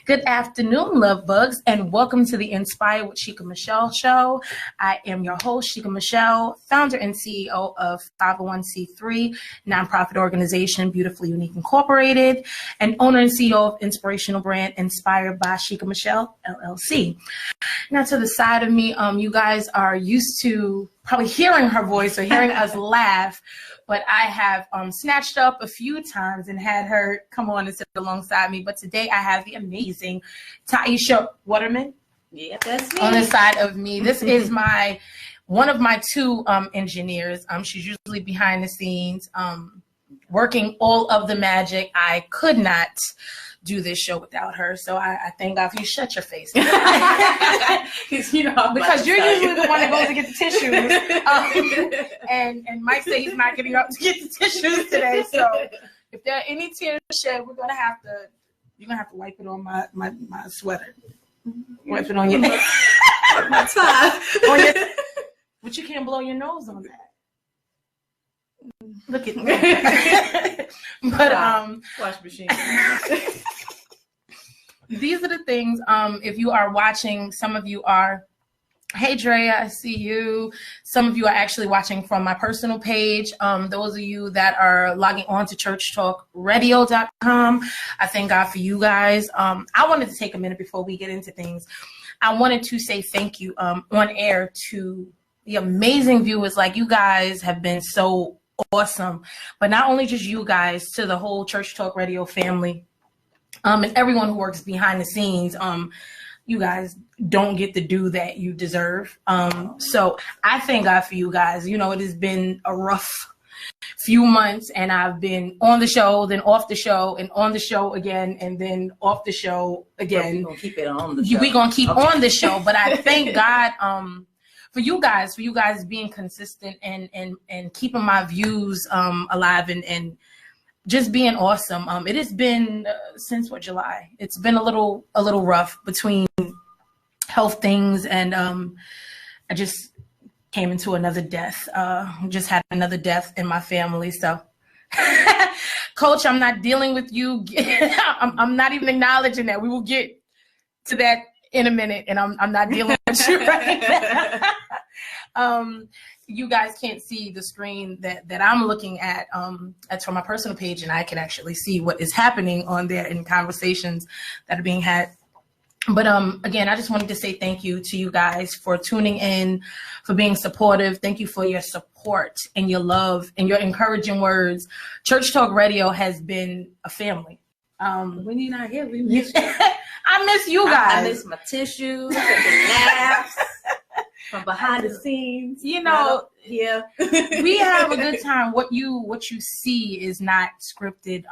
Good afternoon, love bugs, and welcome to the Inspire with Shika My'Chelle show. I am your host, Shika My'Chelle, founder and CEO of 501c3 nonprofit organization Beautifully Unique Incorporated, and owner and CEO of inspirational brand Inspired by Shika My'Chelle, LLC. Now, to the side of me, you guys are used to probably hearing her voice or hearing us laugh, but I have snatched up a few times and had her come on and sit alongside me. But today I have the amazing Taisha Waterman. Yeah, that's me. On the side of me. This is one of my two engineers. She's usually behind the scenes, working all of the magic. I could not do this show without her, so I thank God for you. Shut your face. Because you're usually the one that goes to get the tissues. And Mike said he's not getting up to get the tissues today. So if there are any tears shed, you're gonna have to wipe it on my sweater. Wipe it on your neck. My tie. But you can't blow your nose on that. Look at me. But wash machine. These are the things, if you are watching, some of you are, hey Drea, I see you. Some of you are actually watching from my personal page. Those of you that are logging on to churchtalkradio.com, I thank God for you guys. I wanted to take a minute before we get into things. I wanted to say thank you on air to the amazing viewers. Like, you guys have been so awesome, but not only just you guys, to the whole Church Talk Radio family, and everyone who works behind the scenes. You guys don't get the due that you deserve. So I thank God for you guys. You know, it has been a rough few months, and I've been on the show, then off the show, and on the show again, and then off the show again. We're gonna keep it on the show. We're gonna keep on the show, but I thank God for you guys being consistent and keeping my views alive and just being awesome. It has been since July. It's been a little rough between health things, and I just came into another death. Just had another death in my family. So, Coach, I'm not dealing with you. I'm not even acknowledging that. We will get to that in a minute, and I'm not dealing with you right now. You guys can't see the screen that I'm looking at. That's from my personal page, and I can actually see what is happening on there in conversations that are being had. But again, I just wanted to say thank you to you guys for tuning in, for being supportive. Thank you for your support and your love and your encouraging words. Church Talk Radio has been a family. When you're not here, we miss you. I miss you guys. I miss my tissues, the laughs from behind the scenes. You know, yeah, we have a good time. What you see is not scripted.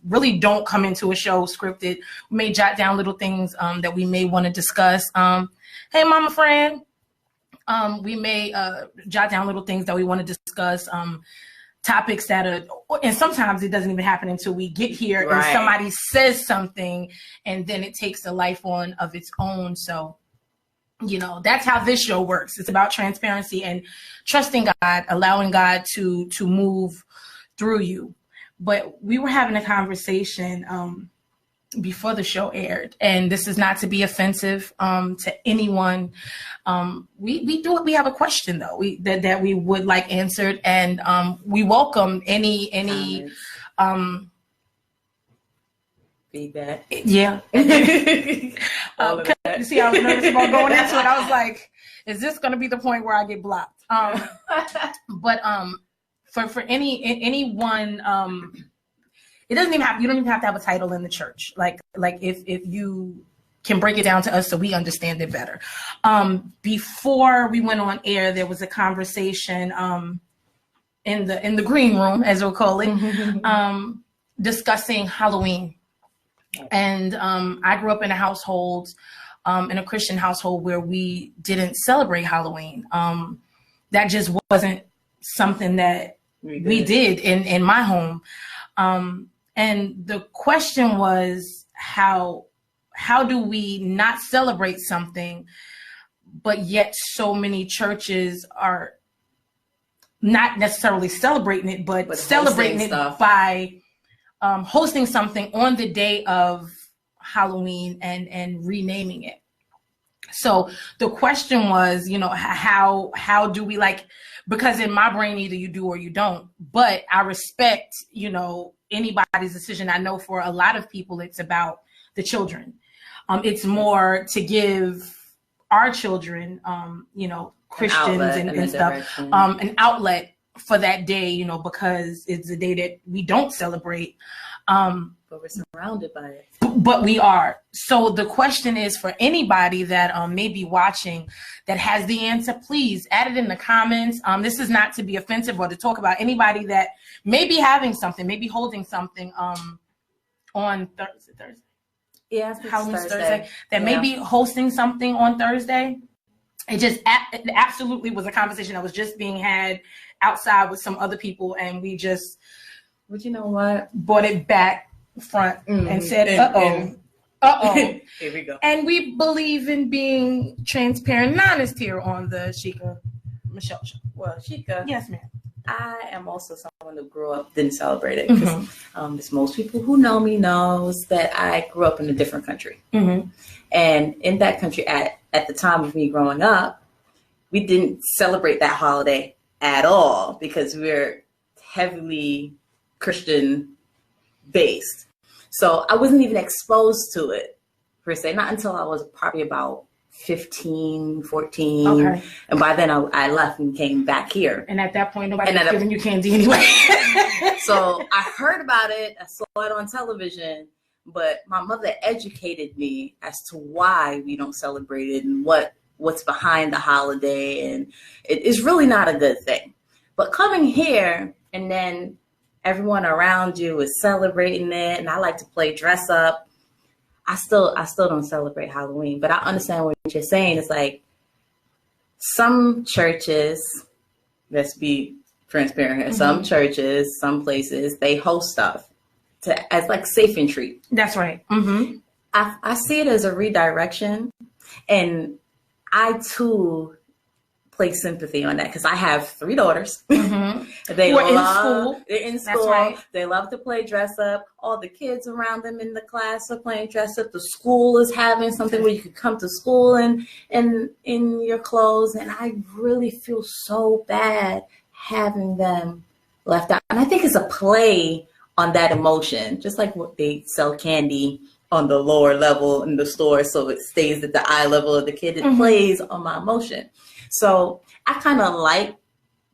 Really don't come into a show scripted. We may jot down little things that we may want to discuss. Hey, mama friend. We may jot down little things that we want to discuss. Topics that are, and sometimes it doesn't even happen until we get here, right, and somebody says something, and then it takes a life on of its own. So, you know, that's how this show works. It's about transparency and trusting God, allowing God to move through you. But we were having a conversation before the show aired, and this is not to be offensive to anyone. We have a question though that we would like answered, and we welcome any feedback. Yeah. See, I was nervous about going into it. I was like, is this going to be the point where I get blocked? But for anyone, it doesn't even have, you don't even have to have a title in the church. Like if you can break it down to us so we understand it better. Before we went on air, there was a conversation in the green room, as we'll call it, discussing Halloween. And I grew up in a household, in a Christian household, where we didn't celebrate Halloween. That just wasn't something that we did in my home. And the question was, how do we not celebrate something, but yet so many churches are not necessarily celebrating it, but celebrating it by hosting something on the day of Halloween and renaming it. So the question was, you know, how do we, like, because in my brain, either you do or you don't, but I respect, you know, anybody's decision. I know for a lot of people, it's about the children. It's more to give our children, you know, Christians and stuff, an outlet for that day, you know, because it's a day that we don't celebrate. But we're surrounded by it. But we are. So the question is, for anybody that may be watching that has the answer, please add it in the comments. This is not to be offensive or to talk about anybody that may be having something, maybe holding something on Thursday. Yeah, Halloween's Thursday. That may be hosting something on Thursday. It absolutely was a conversation that was just being had outside with some other people, and we just, but you know what, brought it back front and said, here we go. And we believe in being transparent and honest here on the Shika My'Chelle show. Well, Shika, yes, ma'am. I am also someone who grew up, didn't celebrate it. Because most people who know me knows that I grew up in a different country. And in that country, at the time of me growing up, we didn't celebrate that holiday at all because we're heavily Christian based. So I wasn't even exposed to it, per se, not until I was probably about 15, 14. Okay. And by then I left and came back here. And at that point, nobody was giving you candy anyway. So I heard about it. I saw it on television. But my mother educated me as to why we don't celebrate it and what's behind the holiday. And it's really not a good thing. But coming here and then everyone around you is celebrating it, and I like to play dress up. I still don't celebrate Halloween, but I understand what you're saying. It's like some churches, let's be transparent here, some churches, some places, they host stuff as like safe entry. That's right. I see it as a redirection, and I too place sympathy on that because I have 3 daughters. They're in school. Right. They love to play dress up. All the kids around them in the class are playing dress up. The school is having something where you could come to school in your clothes, and I really feel so bad having them left out. And I think it's a play on that emotion, just like what they sell candy on the lower level in the store so it stays at the eye level of the kid. It plays on my emotion. So I kind of like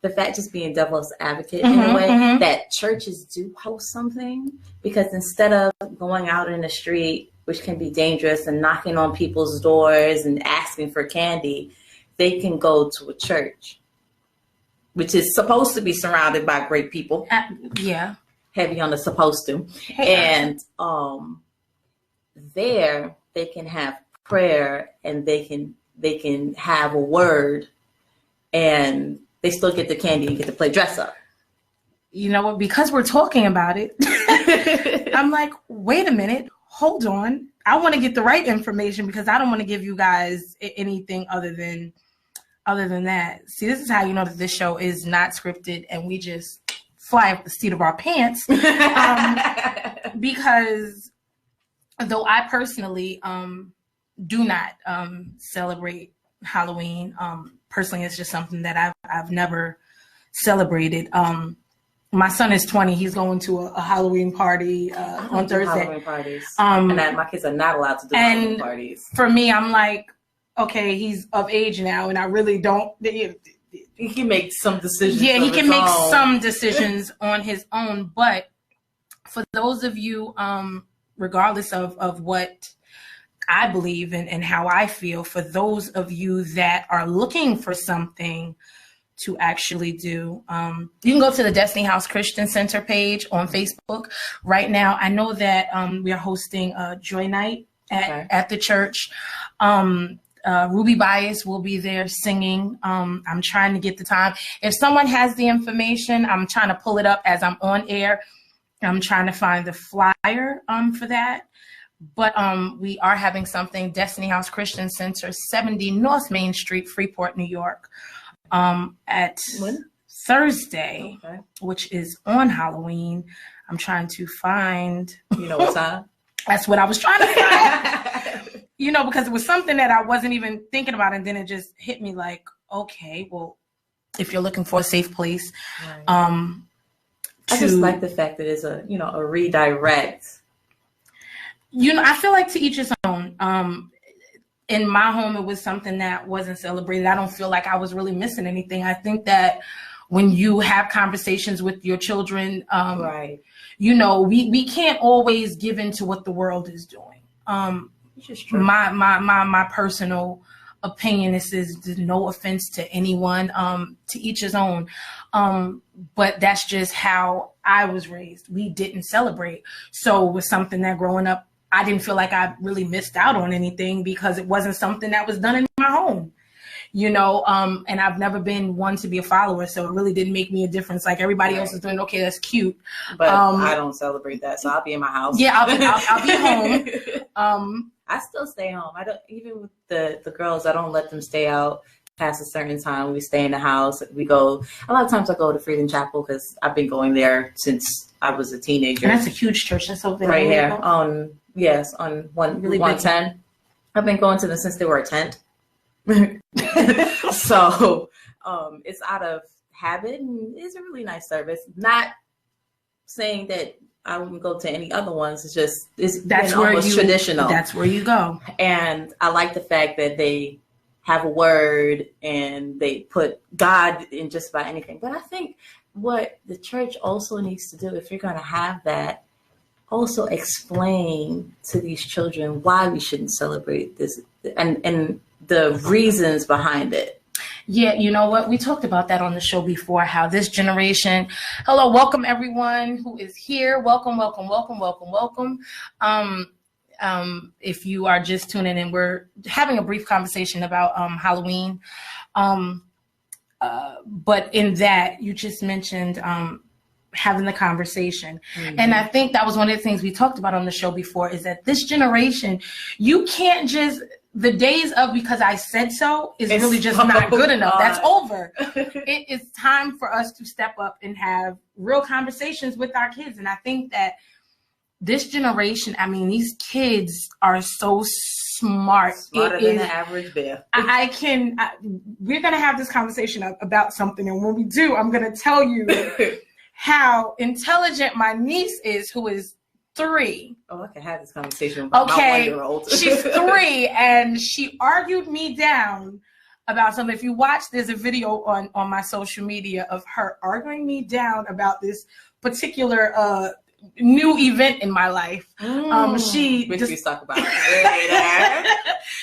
the fact, just being devil's advocate in a way, that churches do host something, because instead of going out in the street, which can be dangerous, and knocking on people's doors and asking for candy, they can go to a church, which is supposed to be surrounded by great people. Heavy on the supposed to. And there they can have prayer, and they can have a word, and they still get the candy and get to play dress up. You know what? Because we're talking about it, I'm like, wait a minute, hold on. I want to get the right information, because I don't want to give you guys anything other than that. See, this is how you know that this show is not scripted and we just fly off the seat of our pants. Because though I personally do not celebrate Halloween, personally, it's just something that I've never celebrated. My son is 20. He's going to a Halloween party on Thursday. Halloween parties. And my kids are not allowed to do Halloween parties. For me, I'm like, okay, he's of age now, and I really don't. He can make some decisions. Yeah, he can make some decisions on his own. But for those of you, regardless of what I believe and how I feel, for those of you that are looking for something to actually do, you can go to the Destiny House Christian Center page on Facebook. Right now, I know that we are hosting a Joy Night at the church. Ruby Bias will be there singing. I'm trying to get the time. If someone has the information, I'm trying to pull it up as I'm on air. I'm trying to find the flyer for that. But we are having something, Destiny House Christian Center, 70 North Main Street, Freeport, New York. At when? Thursday, which is on Halloween. I'm trying to find. You know what time? That's what I was trying to find. Because it was something that I wasn't even thinking about, and then it just hit me like, okay, well, if you're looking for a safe place, I just like the fact that it's a redirect. I feel like to each his own. In my home, it was something that wasn't celebrated. I don't feel like I was really missing anything. I think that when you have conversations with your children, we can't always give in to what the world is doing. My personal opinion is no offense to anyone, to each his own. But that's just how I was raised. We didn't celebrate. So it was something that growing up, I didn't feel like I really missed out on anything because it wasn't something that was done in my home, and I've never been one to be a follower. So it really didn't make me a difference. Like everybody else is doing, okay, that's cute. But I don't celebrate that. So I'll be in my house. Yeah, I'll be home. I still stay home. I don't, even with the girls, I don't let them stay out past a certain time. We stay in the house. We go, a lot of times I go to Freedom Chapel because I've been going there since I was a teenager. And that's a huge church. That's over there. Right here. Yes, on 110. I've been going to them since they were a tent. So it's out of habit, and it's a really nice service. Not saying that I wouldn't go to any other ones. It's just that's where almost traditional. That's where you go. And I like the fact that they have a word and they put God in just about anything. But I think what the church also needs to do, if you're going to have that, also explain to these children why we shouldn't celebrate this and the reasons behind it. Yeah, you know what? We talked about that on the show before, how this generation, hello, welcome everyone who is here. Welcome. If you are just tuning in, we're having a brief conversation about Halloween. But in that, you just mentioned having the conversation. Mm-hmm. And I think that was one of the things we talked about on the show before, is that this generation, you can't just, the days of because I said so is really just not good enough. That's over. It is time for us to step up and have real conversations with our kids. And I think that this generation, I mean, these kids are so smart. Smarter than the average bear. We're going to have this conversation about something. And when we do, I'm going to tell you how intelligent my niece is, who is 3. Oh, I can have this conversation with my 1-year-old. She's 3, and she argued me down about something. If you watch, there's a video on my social media of her arguing me down about this particular new event in my life. We talk about it.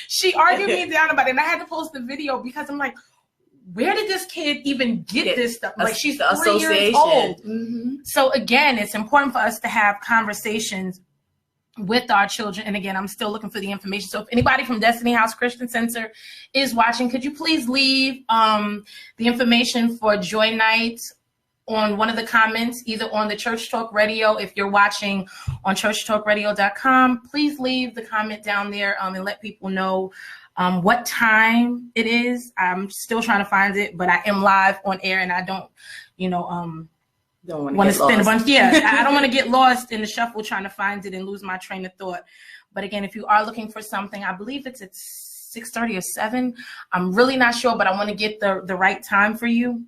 She argued me down about it, and I had to post the video because I'm like, where did this kid even get this stuff? Like, she's 3 years old. Mm-hmm. So again, it's important for us to have conversations with our children. And again, I'm still looking for the information. So if anybody from Destiny House Christian Center is watching, could you please leave the information for Joy Night on one of the comments, either on the Church Talk Radio. If you're watching on churchtalkradio.com, please leave the comment down there and let people know what time it is. I'm still trying to find it, but I am live on air, and I don't want to spend a bunch. Yeah, I don't want to get lost in the shuffle trying to find it and lose my train of thought. But again, if you are looking for something, I believe it's at 6:30 or 7. I'm really not sure, but I want to get the right time for you.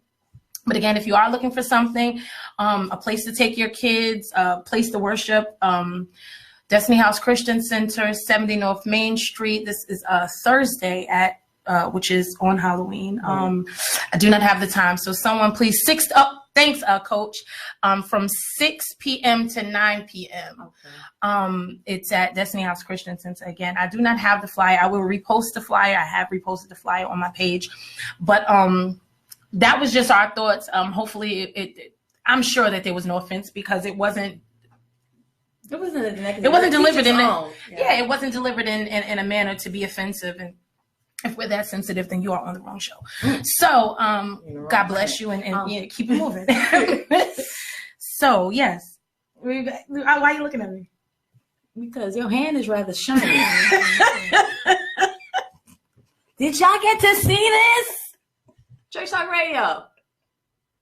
But again, if you are looking for something, a place to take your kids, a place to worship, Destiny House Christian Center, 70 North Main Street. This is Thursday which is on Halloween. I do not have the time, so someone please thanks, Coach. From 6 p.m. to 9 p.m. Okay. It's at Destiny House Christian Center. Again, I do not have the flyer. I will repost the flyer. I have reposted the flyer on my page, but that was just our thoughts. Hopefully, I'm sure that there was no offense because it wasn't. It wasn't negative. It wasn't delivered it wasn't delivered in a manner to be offensive. And if we're that sensitive, then you are on the wrong show. So, God bless you and keep it moving. So, yes. Why are you looking at me? Because your hand is rather shiny. Did y'all get to see this? Church Talk Radio.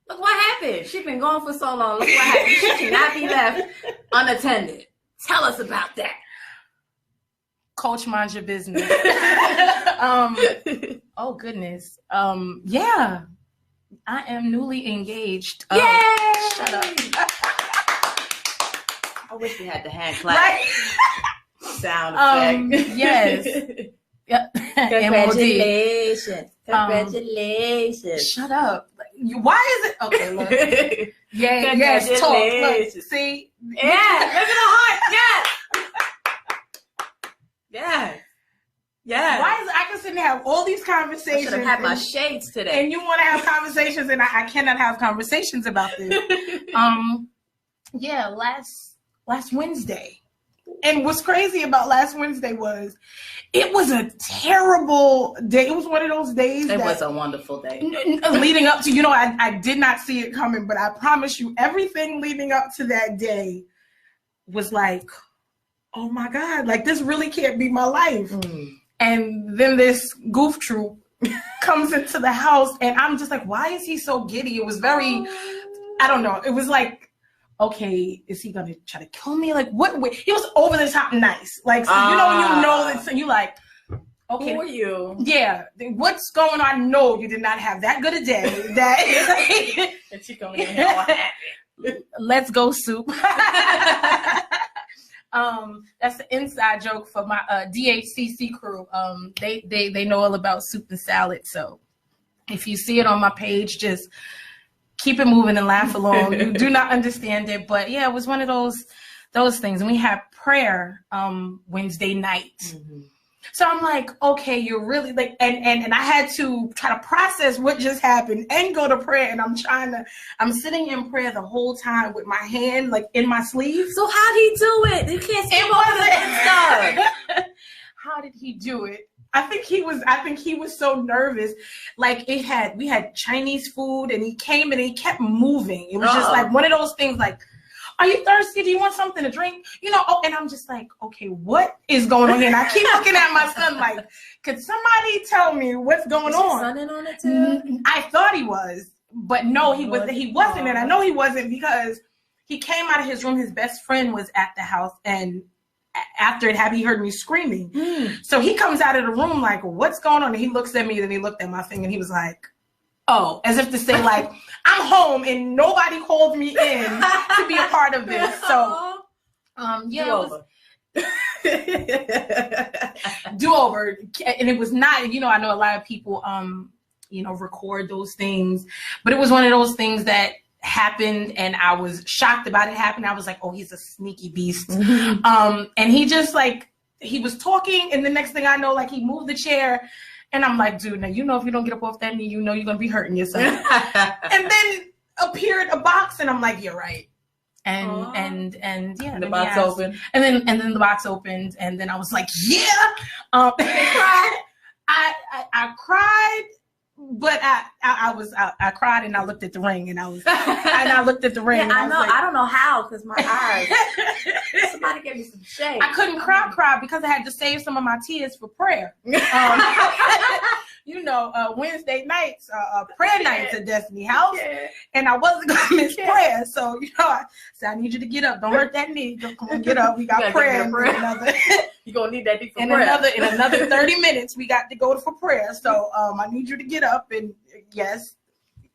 Look what happened. She's been gone for so long. Look what happened. She cannot be left unattended. Tell us about that. Coach, mind your business. Oh goodness. Yeah. I am newly engaged. Yay! Shut up. I wish we had the hand clap. Right? Sound effect. Yes. Yep. Congratulations. Congratulations. Shut up. Why is it? Okay, look. Yeah, yes, talk. Look, see? Yeah, look at the heart. Yes. Yeah. Yeah. Why is it I can sit and have all these conversations? I should have had my shades today. And you want to have conversations, and I cannot have conversations about this. Yeah, last Wednesday. And what's crazy about last Wednesday was it was a terrible day. It was one of those days. It was a wonderful day. Leading up to, I did not see it coming, but I promise you, everything leading up to that day was like, oh my God, like this really can't be my life. And then this goof troop comes into the house, and I'm just like, why is he so giddy? It was very, I don't know. It was like, okay, is he gonna try to kill me? Like, what? He was over the top nice. Like, so, you know that, so you like, okay. Who are you? Yeah. What's going on? No, you did not have that good a day. That and she coming in here all happy. Let's go, soup. That's the inside joke for my DHCC crew. They know all about soup and salad. So if you see it on my page, just keep it moving and laugh along. You do not understand it, but yeah, it was one of those things. And we had prayer Wednesday night. Mm-hmm. So I'm like, okay, you're really like, and I had to try to process what just happened and go to prayer. And I'm sitting in prayer the whole time with my hand like in my sleeve. So how'd he do it? You can't skip over the stuff. How did he do it? I think he was so nervous. Like we had Chinese food, and he came and he kept moving. It was just like one of those things like, are you thirsty? Do you want something to drink? And I'm just like, okay, what is going on here? And I keep looking at my son like, could somebody tell me what's going on? Your son in on it too? I thought he was, but no, he wasn't. And I know he wasn't because he came out of his room. His best friend was at the house, and after it happened, he heard me screaming. So he comes out of the room like, what's going on? And he looks at me, and he looked at my finger, and he was like, oh, as if to say like, I'm home and nobody called me in to be a part of this. So, yeah, do over. And it was not, I know a lot of people, record those things, but it was one of those things that happened, and I was shocked about it happening. I was like, oh, he's a sneaky beast. And he just like, he was talking, and the next thing I know, like he moved the chair. And I'm like, dude, now, if you don't get up off that knee, you're going to be hurting yourself. And then appeared a box, and I'm like, you're right. And yeah. And the box opened. And then the box opened, and then I was like, yeah. I cried, but I cried, and I looked at the ring, and I looked at the ring. Yeah, I know. Like, I don't know how, because my eyes. Somebody gave me some shade. I couldn't cry because I had to save some of my tears for prayer. Wednesday nights, prayer nights at Destiny House, and I wasn't gonna miss prayer. So I said, I need you to get up. Don't hurt that knee. Come on, get up. We got prayer. You're gonna need that knee for prayer. In another 30 minutes, we got to go for prayer. So I need you to get up. And yes,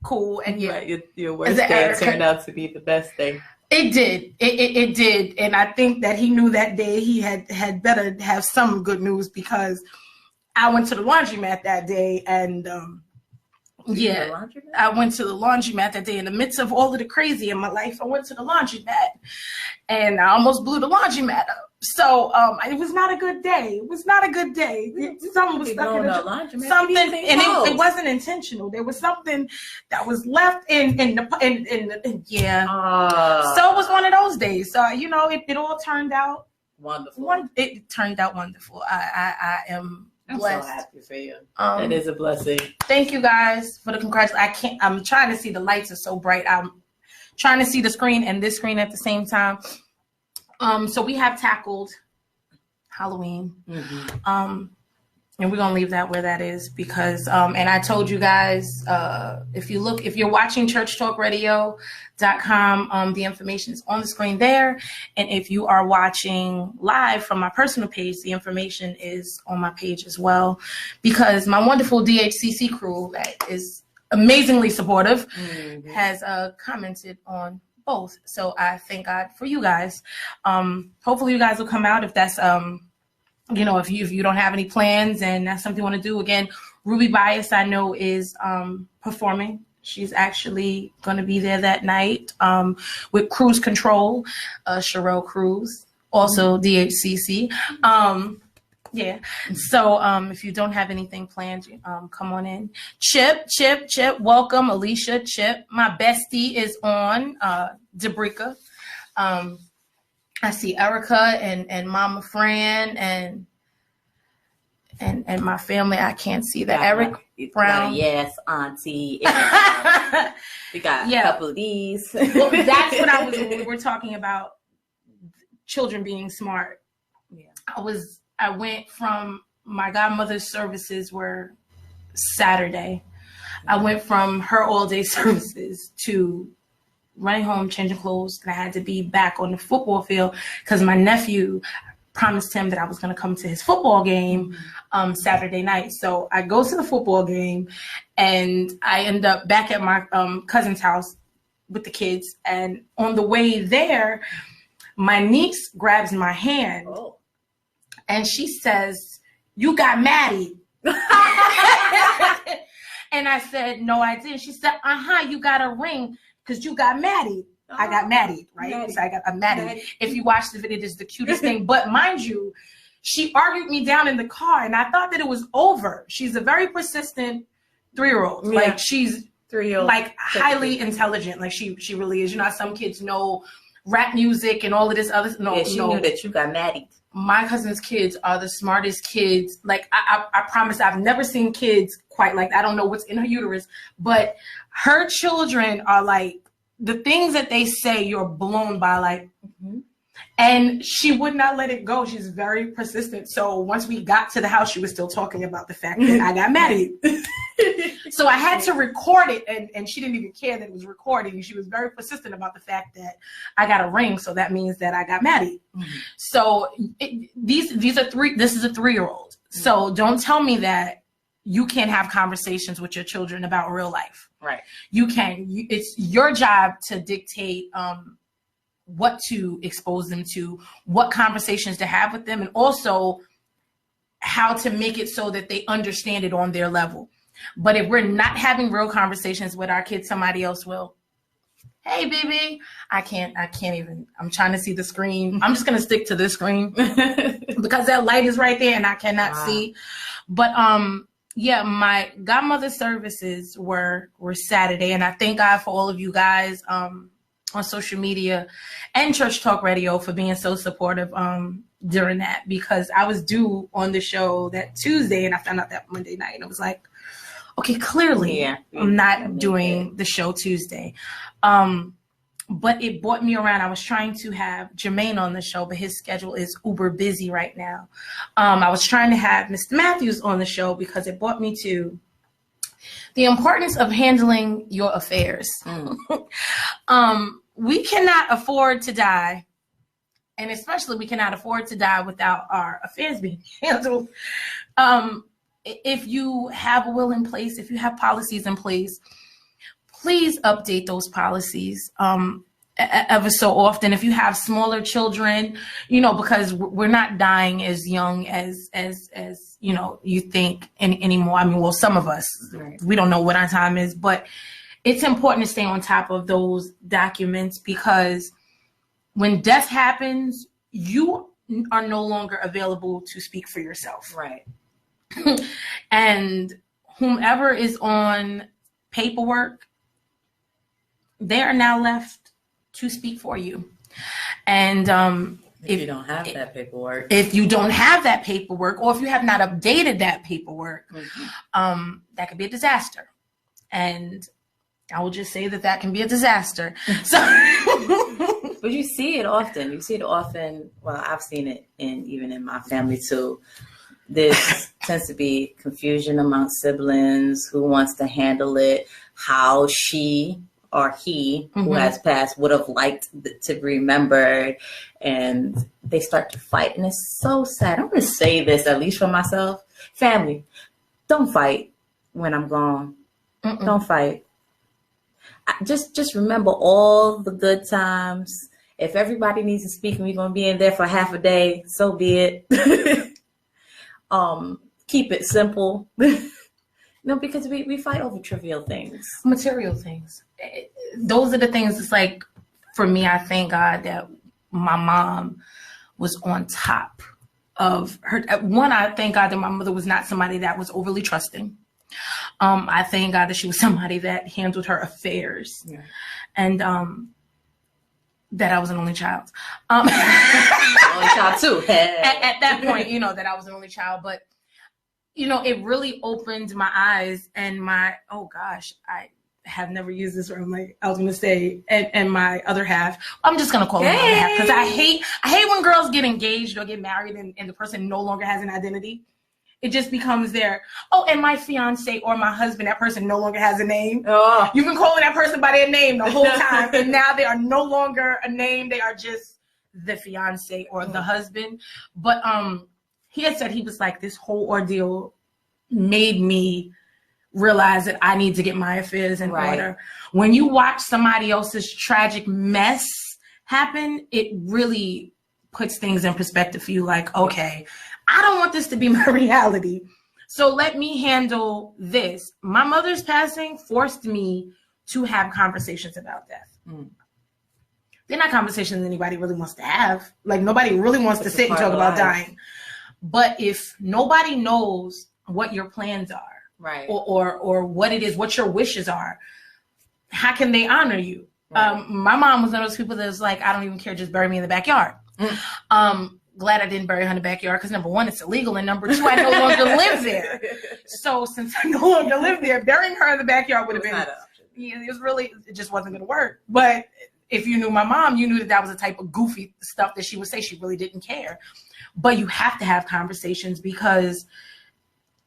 cool. And yeah, your worst day turned out to be the best thing. It did. It did. And I think that he knew that day he had better have some good news, because I went to the laundromat that day, and I went to the laundromat that day in the midst of all of the crazy in my life. I went to the laundromat, and I almost blew the laundromat up. So it was not a good day. It was not a good day. Something was stuck in the laundromat. Something, and it wasn't intentional. There was something that was left in yeah. So it was one of those days. So it all turned out wonderful. It turned out wonderful. I am. I'm blessed. So happy for you. That is a blessing. Thank you guys for the congratulations. I'm trying to see, the lights are so bright. I'm trying to see the screen and this screen at the same time. So we have tackled Halloween. Mm-hmm. And we're gonna leave that where that is because and I told you guys if you're watching churchtalkradio.com, the information is on the screen there. And if you are watching live from my personal page, the information is on my page as well. Because my wonderful DHCC crew that is amazingly supportive has commented on both. So I thank God for you guys. Hopefully you guys will come out if that's if you don't have any plans and that's something you want to do. Again, Ruby Bias, I know, is performing. She's actually going to be there that night with Cruise Control, Sherelle Cruz, also DHCC. Yeah. So if you don't have anything planned, come on in. Chip, welcome. Alicia, Chip. My bestie is on, Debrica. I see Erica and Mama Fran and my family. I can't see that. Eric Brown. Yes, Auntie. We got a couple of these. Well, that's what we're talking about. Children being smart. Yeah. I went from my godmother's services were Saturday. I went from her all day services to running home, changing clothes, and I had to be back on the football field because my nephew promised him that I was going to come to his football game Saturday night. So I go to the football game, and I end up back at my cousin's house with the kids. And on the way there, my niece grabs my hand, and she says, "You got Maddie." And I said, "No, I didn't." She said, "You got a ring. Because you got Maddie." I got Maddie, right? Maddie. So I got a Maddie. If you watch the video, this is the cutest thing. But mind you, she argued me down in the car, and I thought that it was over. She's a very persistent 3-year-old. Yeah. Like, she's 3-year-old, like highly intelligent. Like, she really is. You know how some kids know rap music and all of this other. No, she knew that you got Maddie. My cousin's kids are the smartest kids. Like, I promise I've never seen kids quite like that. I don't know what's in her uterus, but her children are like, the things that they say, you're blown by, like, and she would not let it go. She's very persistent. So once we got to the house, she was still talking about the fact that I got married. So I had to record it, and she didn't even care that it was recording. She was very persistent about the fact that I got a ring, so that means that I got married. So this is a 3-year-old. So don't tell me that you can't have conversations with your children about real life. Right. You can. It's your job to dictate what to expose them to, what conversations to have with them, and also how to make it so that they understand it on their level. But if we're not having real conversations with our kids, somebody else will. Hey, baby, I can't even. I'm trying to see the screen. I'm just going to stick to this screen because that light is right there and I cannot see. But yeah, my godmother's services were Saturday, and I thank God for all of you guys on social media and Church Talk Radio for being so supportive during that, because I was due on the show that Tuesday and I found out that Monday night, and I was like, okay, clearly I'm not doing the show Tuesday. But it brought me around. I was trying to have Jermaine on the show, but his schedule is uber busy right now. I was trying to have Mr. Matthews on the show because it brought me to the importance of handling your affairs. We cannot afford to die, and especially we cannot afford to die without our affairs being handled. If you have a will in place, if you have policies in place, please update those policies ever so often. If you have smaller children, because we're not dying as young as you think anymore. I mean, well, some of us, we don't know what our time is, but it's important to stay on top of those documents, because when death happens, you are no longer available to speak for yourself. Right. And whomever is on paperwork, they are now left to speak for you. And if you don't have that paperwork, or if you have not updated that paperwork, that could be a disaster. And I will just say that can be a disaster. So, but you see it often. Well, I've seen it even in my family too. This tends to be confusion among siblings, who wants to handle it, how she or he who has passed would have liked to be remembered, and they start to fight. And it's so sad. I'm going to say this, at least for myself. Family, don't fight when I'm gone. Don't fight. Just remember all the good times. If everybody needs to speak and we're going to be in there for half a day, so be it. Keep it simple. No, because we fight over trivial things. Material things. Those are the things. It's like, for me, I thank God that my mom was on top of her. One, I thank God that my mother was not somebody that was overly trusting. I thank God that she was somebody that handled her affairs. Yeah. And that I was an only child. Only child too. At that point, that I was an only child. But, it really opened my eyes and oh gosh, I have never used this word. I was going to say, and my other half, I'm just going to call it my other half, because I hate when girls get engaged or get married and the person no longer has an identity. It just becomes and my fiance or my husband, that person no longer has a name. Oh. You've been calling that person by their name the whole time. And now they are no longer a name. They are just the fiance or the husband. But he had said, he was like, this whole ordeal made me realize that I need to get my affairs in order. When you watch somebody else's tragic mess happen, it really puts things in perspective for you. Like, okay, I don't want this to be my reality. So let me handle this. My mother's passing forced me to have conversations about death. They're not conversations anybody really wants to have. Like, nobody really wants to sit and talk about dying. But if nobody knows what your plans are, right, or what it is, what your wishes are, how can they honor you? Right. My mom was one of those people that was like, I don't even care, just bury me in the backyard. Glad I didn't bury her in the backyard, because number one, it's illegal, and number two, I no longer live there. So since I no longer live there, burying her in the backyard would have been, it just wasn't going to work. But if you knew my mom, you knew that was the type of goofy stuff that she would say. She really didn't care. But you have to have conversations, because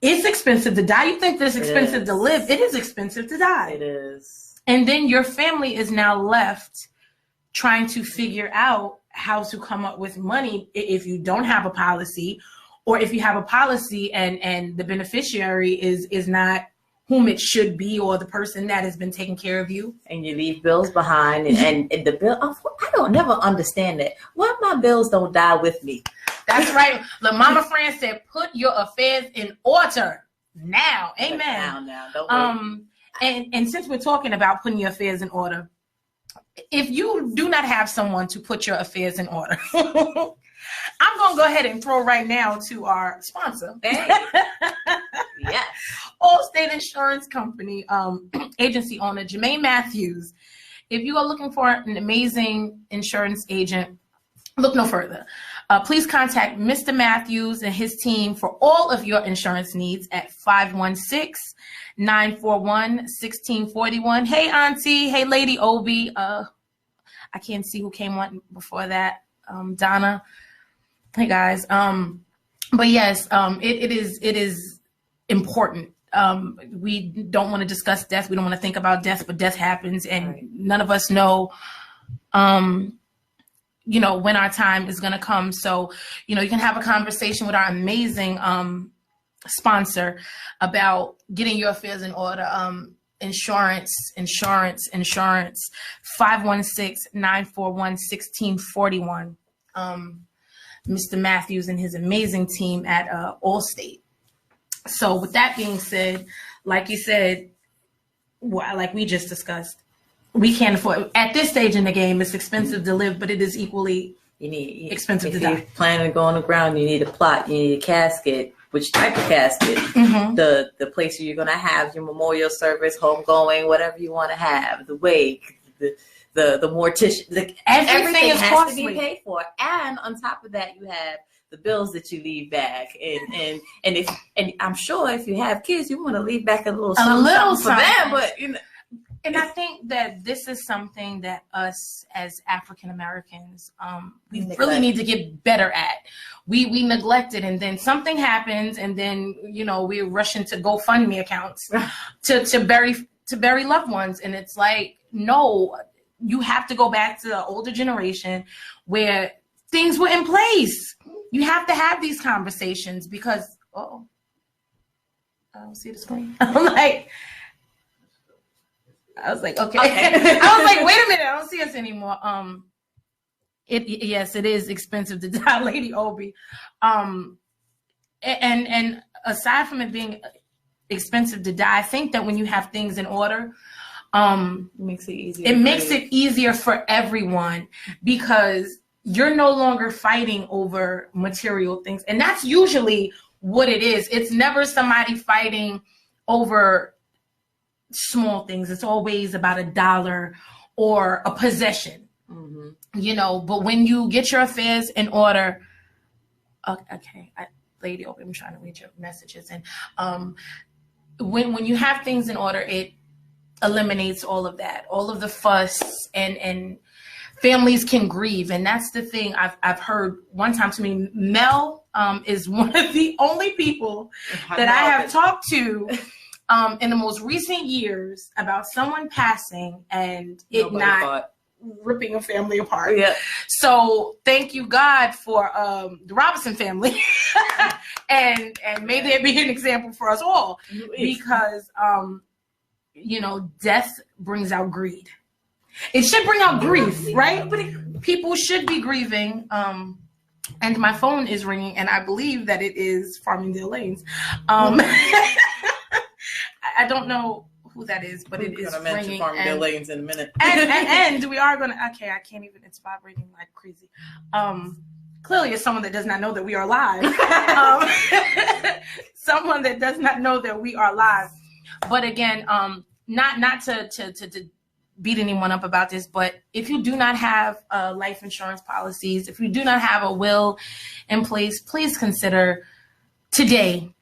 it's expensive to die. You think that it's expensive to live. It is expensive to die. It is. And then your family is now left trying to figure out how to come up with money if you don't have a policy, or if you have a policy and the beneficiary is not whom it should be, or the person that has been taking care of you. And you leave bills behind, and the bill, I don't never understand that. Why my bills don't die with me? That's right. The Mama Fran said, put your affairs in order now. Amen. Now. Don't wait. And since we're talking about putting your affairs in order, if you do not have someone to put your affairs in order, I'm going to go ahead and throw right now to our sponsor. Hey. Yes. Allstate Insurance Company, agency owner, Jermaine Matthews. If you are looking for an amazing insurance agent, look no further. Please contact Mr. Matthews and his team for all of your insurance needs at 516-941-1641. Hey, Auntie. Hey, Lady Obi. I can't see who came on before that. Donna. Hey, guys. But yes, it is important. We don't want to discuss death. We don't want to think about death, but death happens, and none of us know, when our time is going to come. So, you can have a conversation with our amazing sponsor about getting your affairs in order. Insurance. 516-941-1641. Mr. Matthews and his amazing team at Allstate. So with that being said, like you said, like we just discussed, we can't afford, at this stage in the game, it's expensive to live, but it is equally expensive to die. If you're planning to go on the ground, you need a plot, you need a casket. Which type of casket? The place where you're going to have your memorial service, homegoing, whatever you want to have, the wake, the mortician, everything has costly to be paid for. And on top of that, you have the bills that you leave back, and I'm sure if you have kids, you want to leave back a little something for them. But And I think that this is something that us as African Americans, we really need to get better at. We neglect it, and then something happens, and then we rush into GoFundMe accounts to bury loved ones, and it's like, no, you have to go back to the older generation where things were in place. You have to have these conversations because I don't see the screen. I was like, okay. I was like, wait a minute, I don't see us anymore. Yes, it is expensive to die, Lady Obi. And aside from it being expensive to die, I think that when you have things in order, it makes it easier. It makes it easier for everyone because you're no longer fighting over material things. And that's usually what it is. It's never somebody fighting over small things. It's always about $1 or a possession, but when you get your affairs in order, okay, Lady Obi, I'm trying to read your messages. And when you have things in order, it eliminates all of that, all of the fuss, and families can grieve. And that's the thing I've heard one time to me. Mel is one of the only people that I have talked to in the most recent years about someone passing and it not ripping a family apart. Yeah. So thank you, God, for the Robinson family, and may there be an example for us all, because death brings out greed. It should bring out grief, right? But people should be grieving. And my phone is ringing, and I believe that it is Farmingdale Lanes. I don't know who that is, but it is ringing. Farmingdale Lanes in a minute. and we are going to, okay, I can't even, it's vibrating like crazy. Clearly it's someone that does not know that we are live. Someone that does not know that we are live. But again, not to beat anyone up about this, but if you do not have life insurance policies, if you do not have a will in place, please consider today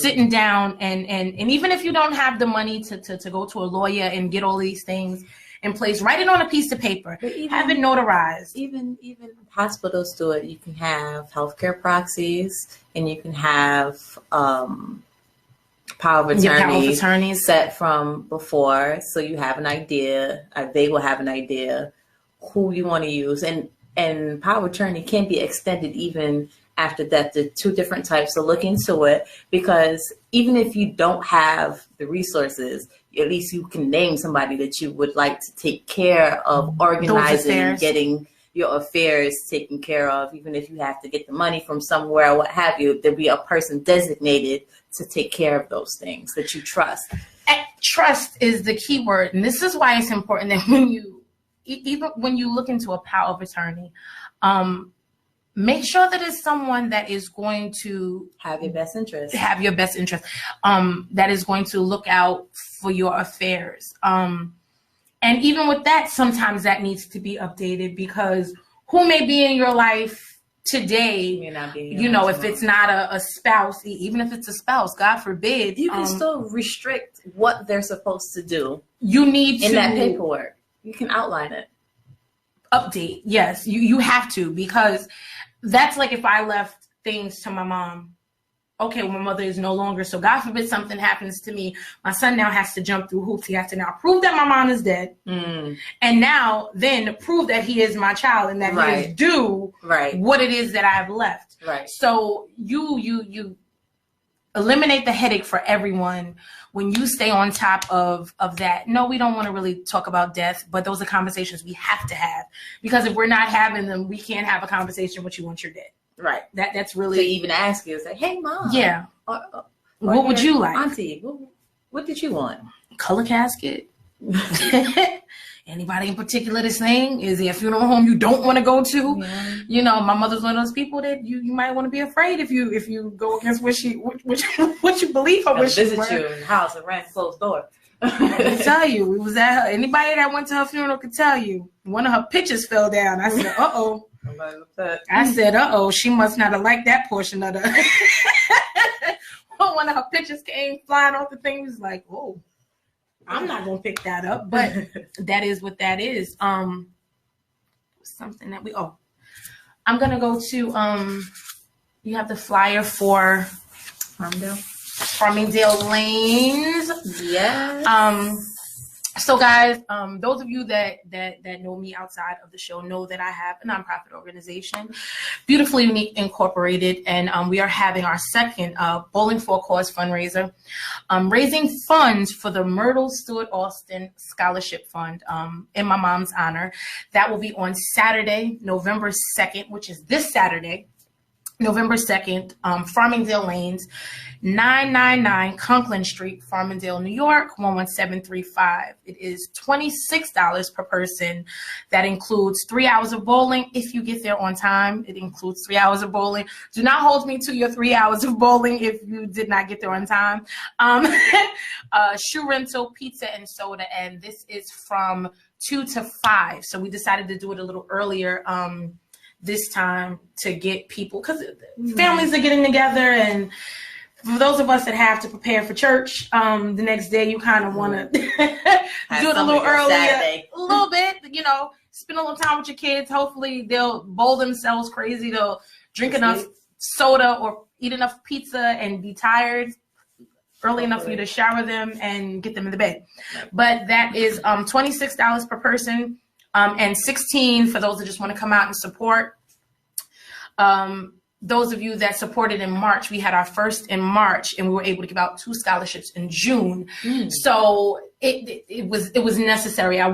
sitting down and even if you don't have the money to go to a lawyer and get all these things in place, write it on a piece of paper, have it notarized. Even hospitals do it. You can have healthcare proxies, and you can have power of attorney set from before, so you have an idea. They will have an idea who you want to use, and power of attorney can be extended even after death. The two different types, so look into it, because even if you don't have the resources, at least you can name somebody that you would like to take care of organizing, getting your affairs taken care of. Even if you have to get the money from somewhere or what have you, there'll be a person designated to take care of those things that you trust. And trust is the key word, and this is why it's important that when you look into a power of attorney, make sure that it's someone that is going to have your best interest. That is going to look out for your affairs. And even with that, sometimes that needs to be updated, because who may be in your life today, may not be if it's not a spouse, even if it's a spouse, God forbid. You can still restrict what they're supposed to do. You need in that paperwork. You can outline it. Update. Yes, you have to, because that's like if I left things to my mom. Okay, well, my mother is no longer, so God forbid something happens to me. My son now has to jump through hoops. He has to now prove that my mom is dead. And now then prove that he is my child and that he is due what it is that I have left. Right. So you eliminate the headache for everyone when you stay on top of that. No, we don't want to really talk about death, but those are conversations we have to have, because if we're not having them, we can't have a conversation with you once you're dead. Right. That's really. To even ask you, say, hey, Mom. Yeah. What would you like? Auntie, what did you want? Color casket. Anybody in particular that's saying, is there a funeral home you don't want to go to? Yeah. My mother's one of those people that you might want to be afraid if you go against what you believe her wishes visit you in the house and ran closed door. I can tell you, it was at her. Anybody that went to her funeral could tell you. One of her pictures fell down. I said, uh-oh. I said, uh-oh, she must not have liked that portion of the... One of her pictures came flying off the thing. It was like, oh. I'm not gonna pick that up, but that is what that is. Something that I'm gonna go to you have the flyer for Farmingdale Lanes. Yes. So guys, those of you that know me outside of the show know that I have a nonprofit organization, Beautifully Unique Incorporated, and we are having our second Bowling for a Cause fundraiser, raising funds for the Myrtle Stewart Alston Scholarship Fund in my mom's honor. That will be on Saturday, November 2nd, which is this Saturday, November 2nd, Farmingdale Lanes, 999 Conklin Street, Farmingdale, New York, 11735. It is $26 per person. That includes 3 hours of bowling if you get there on time. It includes 3 hours of bowling. Do not hold me to your 3 hours of bowling if you did not get there on time. Shoe rental, pizza, and soda, and this is from 2 to 5. So we decided to do it a little earlier this time to get people, because families are getting together, and for those of us that have to prepare for church the next day, you kind of want to do it a little earlier, a little bit, spend a little time with your kids. Hopefully they'll bowl themselves crazy. They'll drink enough soda or eat enough pizza and be tired early enough for you to shower them and get them in the bed. But that is $26 per person. And $16 for those that just want to come out and support. Those of you that supported in March, we had our first in March, and we were able to give out 2 scholarships in June. So it was necessary. I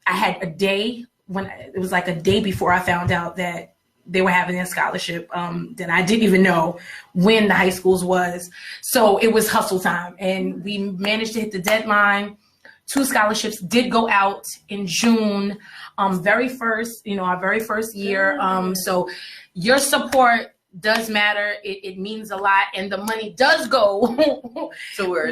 had a day when it was like a day before I found out that they were having a scholarship that I didn't even know when the high schools was. So it was hustle time, and we managed to hit the deadline. 2 scholarships did go out in June, our very first year. So your support does matter. It means a lot, and the money does go to where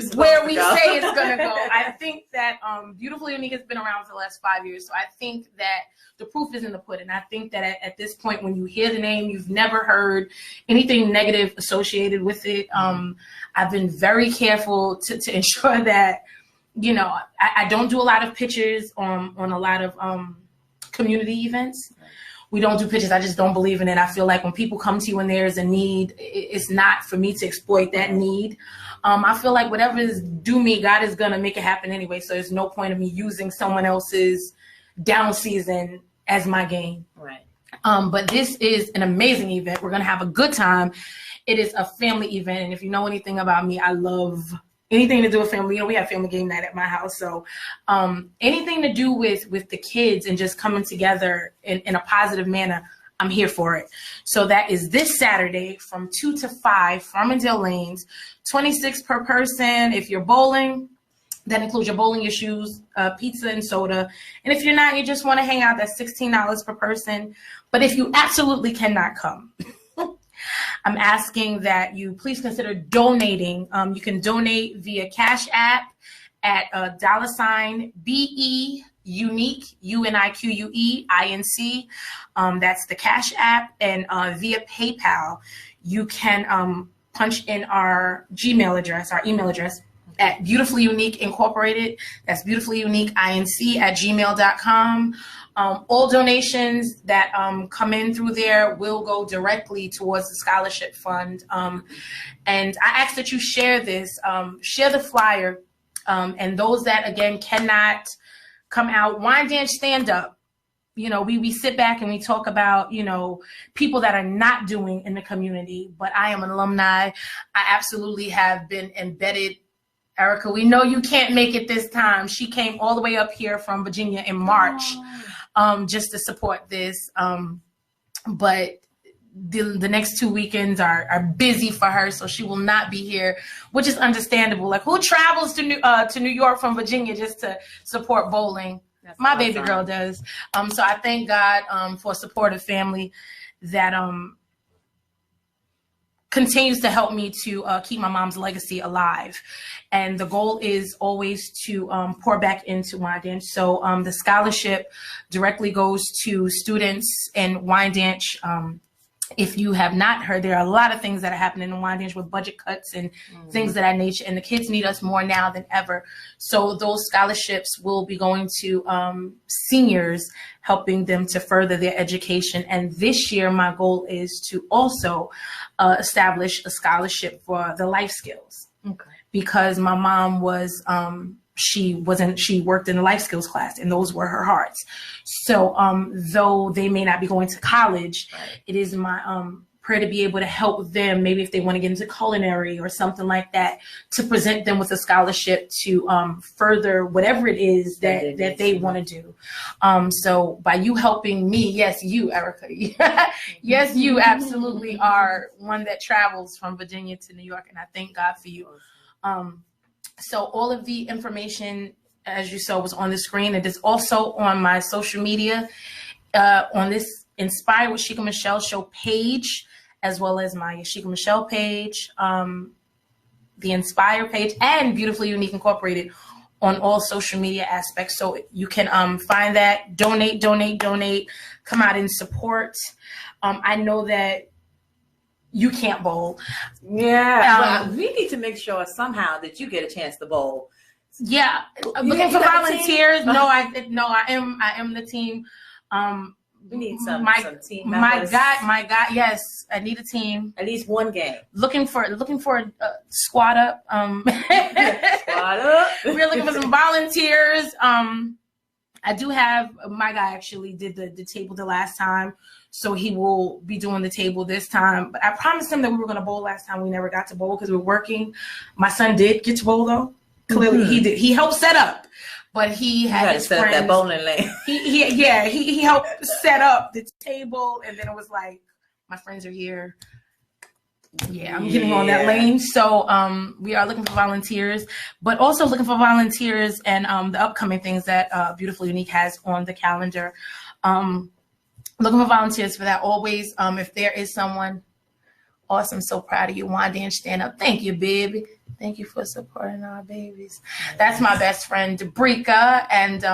we say it's gonna go. I think that Beautifully Unique has been around for the last 5 years, so I think that the proof is in the pudding. I think that at this point, when you hear the name, you've never heard anything negative associated with it. I've been very careful to ensure that. I don't do a lot of pictures on a lot of community events. We don't do pictures. I just don't believe in it. I feel like when people come to you and there's a need, it's not for me to exploit that need. I feel like whatever is due me, God is going to make it happen anyway. So there's no point of me using someone else's down season as my gain. Right. But this is an amazing event. We're going to have a good time. It is a family event. And if you know anything about me, I love anything to do with family. We have family game night at my house. So anything to do with the kids and just coming together in a positive manner, I'm here for it. So that is this Saturday from 2 to 5, Farmingdale Lanes, $26 per person. If you're bowling, that includes your bowling, your shoes, pizza, and soda. And if you're not, you just want to hang out, that's $16 per person. But if you absolutely cannot come, I'm asking that you please consider donating. You can donate via Cash App at $BE Unique, UNIQUEINC. That's the Cash App. And via PayPal, you can punch in our email address at Beautifully Unique Incorporated. That's Beautifully Unique INC at gmail.com. All donations that come in through there will go directly towards the scholarship fund. And I ask that you share this, share the flyer. And those that, again, cannot come out, Wyandanch stand up. We sit back and we talk about, people that are not doing in the community. But I am an alumni. I absolutely have been embedded. Erica, we know you can't make it this time. She came all the way up here from Virginia in March. Just to support this. But the next 2 weekends are busy for her, so she will not be here, which is understandable. Like, who travels to New York from Virginia just to support bowling? That's my baby girl does. So I thank God for a supportive family that continues to help me to keep my mom's legacy alive. And the goal is always to pour back into Wyandanch. So the scholarship directly goes to students in Wyandanch if you have not heard, there are a lot of things that are happening in Wyandanch with budget cuts and things of that nature, and the kids need us more now than ever. So those scholarships will be going to seniors, helping them to further their education. And this year, my goal is to also establish a scholarship for the life skills. Okay. Because my mom was, she worked in the life skills class, and those were her hearts. So though they may not be going to college, it is my prayer to be able to help them, maybe if they want to get into culinary or something like that, to present them with a scholarship to further whatever it is that they want to do. So by you helping me, yes, you, Erica, yes, you absolutely are one that travels from Virginia to New York, and I thank God for you. So all of the information, as you saw, was on the screen. It is also on my social media, on this Inspire with Shika My'Chelle show page, as well as my Shika My'Chelle page, the Inspire page, and Beautifully Unique Incorporated on all social media aspects. So you can find that, donate, come out and support. I know that you can't bowl. Yeah, well, we need to make sure somehow that you get a chance to bowl. Yeah, looking for volunteers. No, I am the team. We need some team members. My God, yes, I need a team. At least one game. Looking for a squad up. Squad up. We're looking for some volunteers. I do have my guy actually did the table the last time, so he will be doing the table this time. But I promised him that we were going to bowl last time. We never got to bowl because we were working. My son did get to bowl though. Clearly he did. He helped set up, but he had his friends. That bowling lane. He helped set up the table, and then it was like, my friends are here. Yeah, I'm getting on that lane. So we are looking for volunteers, but also looking for volunteers and the upcoming things that Beautifully Unique has on the calendar. Looking for volunteers for that always. If there is someone awesome, so proud of you. Wyandanch, stand up. Thank you, baby. Thank you for supporting our babies. That's my best friend, Debrica, and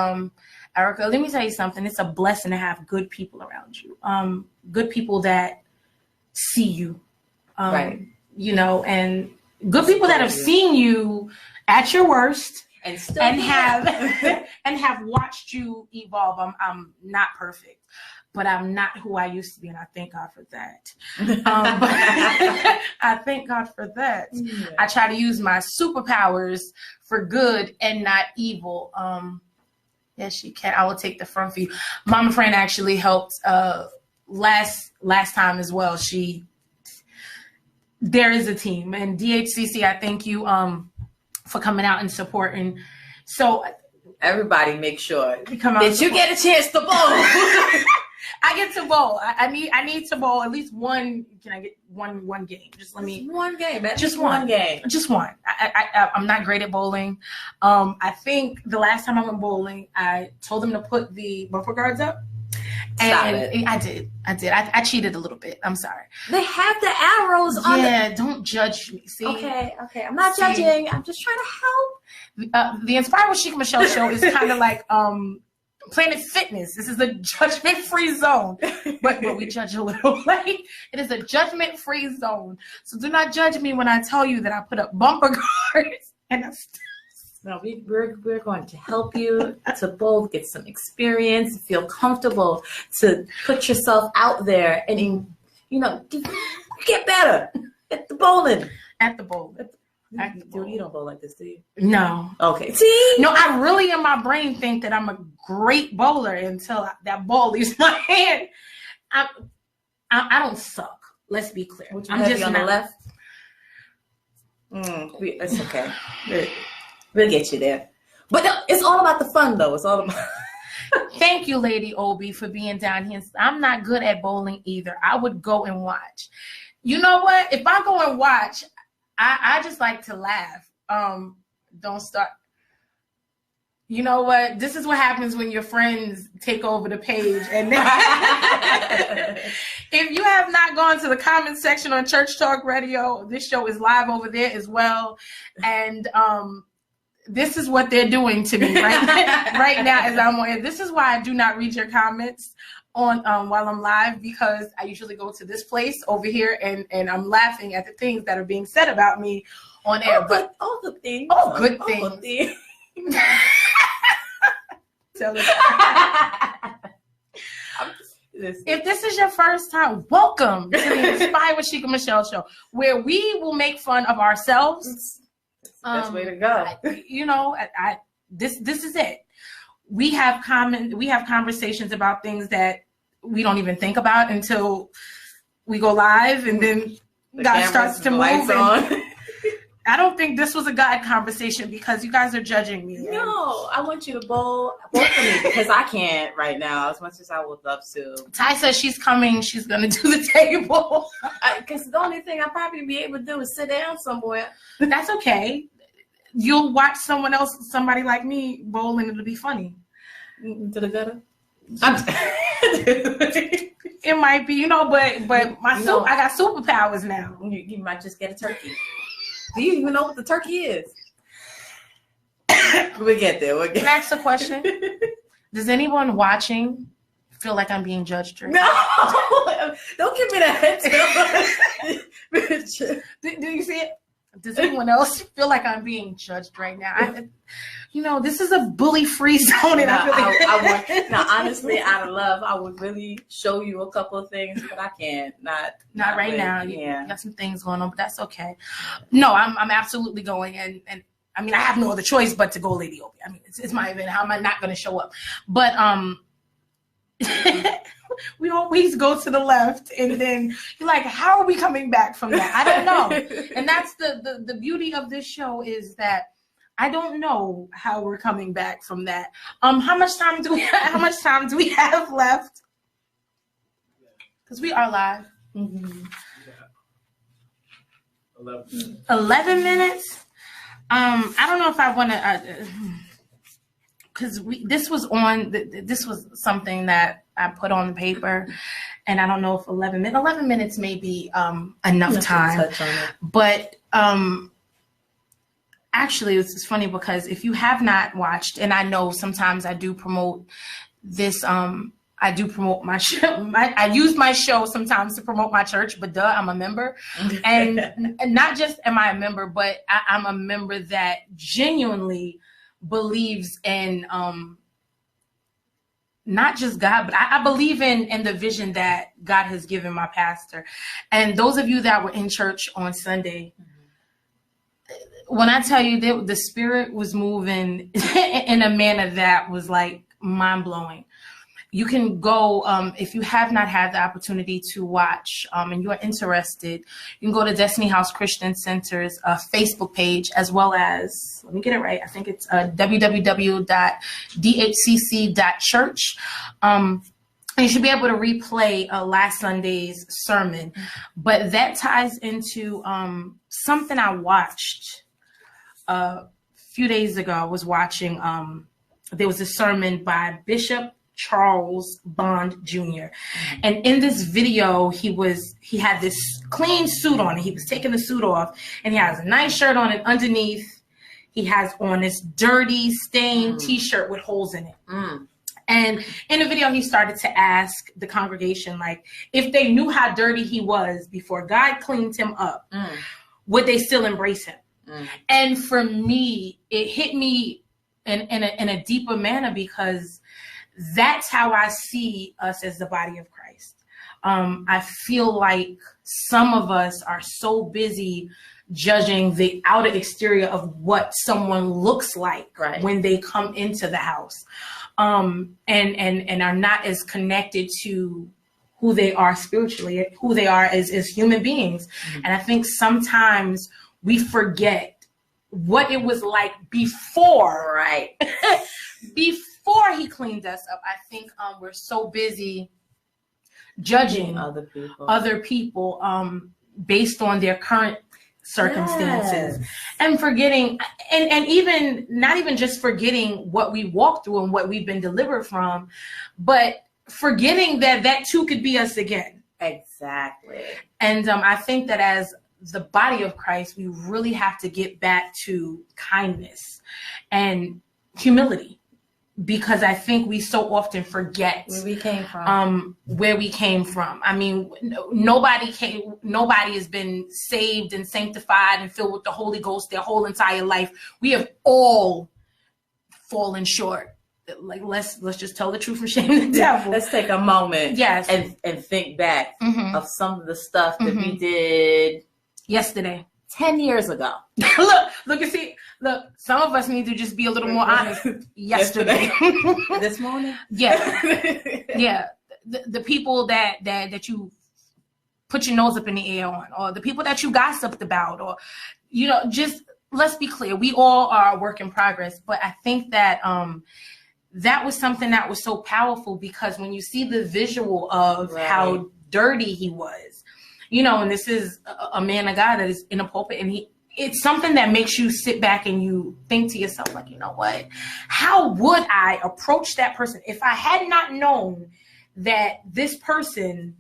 Erica. Let me tell you something. It's a blessing to have good people around you. Good people that see you. Right. You know, and good people that have seen you at your worst and still have watched you evolve. I'm not perfect, but I'm not who I used to be, and I thank God for that. I thank God for that. Yeah. I try to use my superpowers for good and not evil. Yes, she can. I will take the front for you. Mama Fran actually helped last time as well. There is a team, and DHCC, I thank you for coming out and supporting. So everybody make sure that you get a chance to bowl. I get to bowl. I need to bowl at least one. Can I get one game? Just let me one game. Just one game. Just one. I'm not great at bowling. I think the last time I went bowling, I told them to put the bumper guards up. And I did. I cheated a little bit. I'm sorry. They have the arrows on. Yeah, don't judge me. See? Okay. I'm not judging. I'm just trying to help. The Inspire with Shika My'Chelle show is kind of like Planet Fitness. This is a judgment-free zone, but we judge a little. Like, it is a judgment-free zone. So do not judge me when I tell you that I put up bumper guards and No, we're going to help you to both get some experience, feel comfortable, to put yourself out there and, get better at the bowling. At the bowl. You don't bowl like this, do you? No. Okay. See? No, I really in my brain think that I'm a great bowler until that ball leaves my hand. I don't suck. Let's be clear. I'm just on the left. It's okay. We'll get you there. But it's all about the fun, though. It's all about... Thank you, Lady Obi, for being down here. I'm not good at bowling either. I would go and watch. You know what? If I go and watch, I just like to laugh. Don't start. You know what? This is what happens when your friends take over the page. And if you have not gone to the comment section on Church Talk Radio, this show is live over there as well. And this is what they're doing to me right now as I'm on. This is why I do not read your comments. on while I'm live because I usually go to this place over here and I'm laughing at the things that are being said about me on air. But all the things. All good things. Tell us. If this is your first time, welcome to the Inspire with Shika My'Chelle show, where we will make fun of ourselves. That's the best way to go. This is it. We have conversations about things that we don't even think about until we go live, and then God starts to move. I don't think this was a God conversation because you guys are judging me. No, I want you to bowl for me because I can't right now as much as I would love to. Ty says she's coming. She's going to do the table. Because the only thing I'll probably be able to do is sit down somewhere. That's okay. You'll watch somebody like me bowl, and it'll be funny. To the gutter? It might be, but I got superpowers now. You might just get a turkey. Do you even know what the turkey is? We'll get there. Can I ask a question? Does anyone watching feel like I'm being judged right now? No! Don't give me that. Do you see it? Does anyone else feel like I'm being judged right now? This is a bully-free zone. And honestly, out of love, I would really show you a couple of things, but I can't. Not right now. Yeah. You got some things going on, but that's okay. No, I'm absolutely going. And I mean, I have no other choice but to go Lady Opie. I mean, it's my event. How am I not going to show up? But we always go to the left, and then you're like, how are we coming back from that? I don't know. And that's the beauty of this show is that I don't know how we're coming back from that. How much time do we have left? Because we are live. Mm-hmm. Yeah. 11 minutes. I don't know if I want to, because this was something that I put on the paper, and I don't know if 11 minutes may be enough time. But actually, it's funny because if you have not watched, and I know sometimes I do promote this, I do promote my show. I use my show sometimes to promote my church, but I'm a member. And not just am I a member, but I'm a member that genuinely believes in not just God, but I believe in the vision that God has given my pastor. And those of you that were in church on Sunday, when I tell you that the Spirit was moving in a manner that was like mind-blowing. You can go, if you have not had the opportunity to watch and you are interested, you can go to Destiny House Christian Center's Facebook page, as well as, let me get it right, I think it's www.dhcc.church. And you should be able to replay last Sunday's sermon. But that ties into something I watched a few days ago. I was watching, there was a sermon by Bishop Charles Bond Jr. And in this video, he had this clean suit on, and he was taking the suit off, and he has a nice shirt on, and underneath he has on this dirty stained t-shirt with holes in it. And in the video, he started to ask the congregation, like, if they knew how dirty he was before God cleaned him up, would they still embrace him? And for me, it hit me in a deeper manner, because that's how I see us as the body of Christ. I feel like some of us are so busy judging the outer exterior of what someone looks like when they come into the house, and are not as connected to who they are spiritually, who they are as human beings. And I think sometimes we forget what it was like before, before he cleaned us up. I think we're so busy judging other people based on their current circumstances, and forgetting, and even not even just forgetting what we walked through and what we've been delivered from, but forgetting that too could be us again. Exactly. And I think that as the body of Christ, we really have to get back to kindness and humility. because I think we so often forget where we came from. Where we came from. I mean, nobody has been saved and sanctified and filled with the Holy Ghost their whole entire life. We have all fallen short. Like, let's just tell the truth and shame the devil. Let's take a moment, yes, and think back of some of the stuff that we did yesterday, 10 years ago. look and see. Look, some of us need to just be a little more honest. Yesterday, this morning, yeah. The people that you put your nose up in the air on, or the people that you gossiped about, or just let's be clear. We all are a work in progress, but I think that that was something that was so powerful, because when you see the visual of how dirty he was, and this is a man of God that is in a pulpit, and it's something that makes you sit back and you think to yourself, like, you know what, how would I approach that person if I had not known that this person